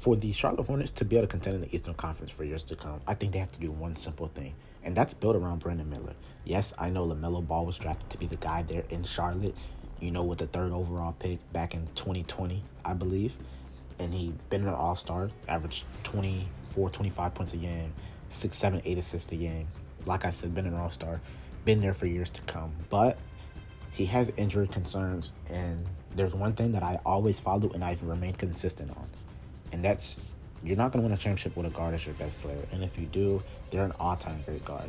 for the Charlotte Hornets to be able to contend in the Eastern Conference for years to come, I think they have to do one simple thing, and that's build around Brandon Miller. Yes, I know LaMelo Ball was drafted to be the guy there in Charlotte, with the 3rd overall pick back in 2020, I believe. And he been an all-star, averaged 24, 25 points a game, 6, 7, 8 assists a game. Like I said, been an all-star, been there for years to come. But he has injury concerns, and there's one thing that I always follow and I've remained consistent on. And that's, you're not going to win a championship with a guard as your best player. And if you do, they're an all-time great guard.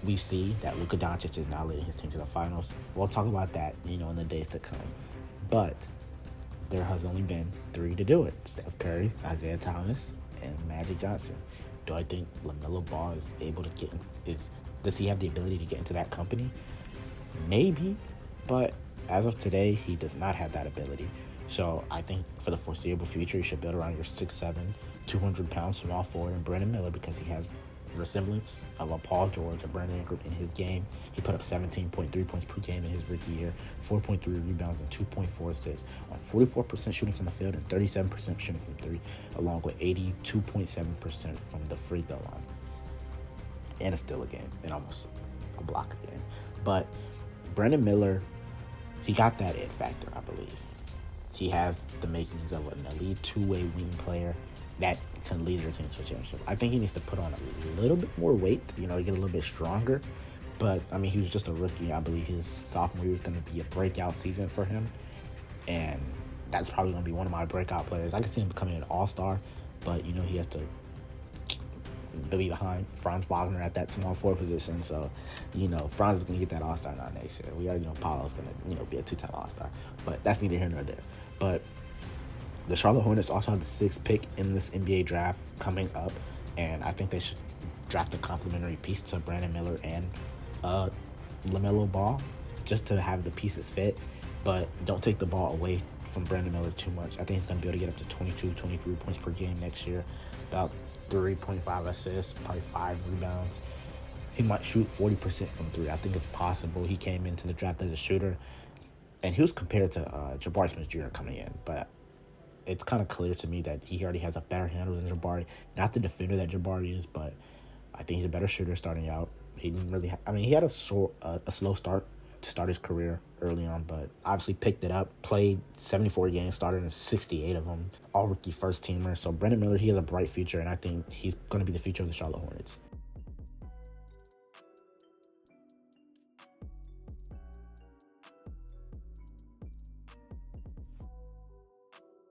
We see that Luka Doncic is now leading his team to the finals. We'll talk about that, in the days to come. But there has only been 3 to do it. Steph Curry, Isaiah Thomas, and Magic Johnson. Do I think LaMelo Ball is able to does he have the ability to get into that company? Maybe, but as of today, he does not have that ability. So I think for the foreseeable future, you should build around your 6'7", 200-pound small forward in Brandon Miller, because he has resemblance of a Paul George, a Brandon Ingram in his game. He put up 17.3 points per game in his rookie year, 4.3 rebounds, and 2.4 assists on 44% shooting from the field and 37% shooting from 3, along with 82.7% from the free throw line. And a steal a game, and almost a block a game. But Brandon Miller, he got that it factor, I believe. He has the makings of an elite two-way wing player that can lead their team to a championship. I think he needs to put on a little bit more weight, get a little bit stronger. But, he was just a rookie. I believe his sophomore year was going to be a breakout season for him. And that's probably going to be one of my breakout players. I can see him becoming an all-star, but, he has to be behind Franz Wagner at that small forward position. So, Franz is going to get that all-star nod next year. We already know Paolo's going to, be a 2-time all-star. But that's neither here nor there. But the Charlotte Hornets also have the 6th pick in this NBA draft coming up, and I think they should draft a complimentary piece to Brandon Miller and LaMelo Ball, just to have the pieces fit. But don't take the ball away from Brandon Miller too much. I think he's going to be able to get up to 22, 23 points per game next year, about 3.5 assists, probably 5 rebounds. He might shoot 40% from 3. I think it's possible. He came into the draft as a shooter, and he was compared to Jabari Smith Jr. coming in, but it's kind of clear to me that he already has a better handle than Jabari. Not the defender that Jabari is, but I think he's a better shooter starting out. He didn't really he had a slow start to start his career early on, but obviously picked it up, played 74 games, started in 68 of them, all rookie first teamer. So Brandon Miller, he has a bright future, and I think he's going to be the future of the Charlotte Hornets.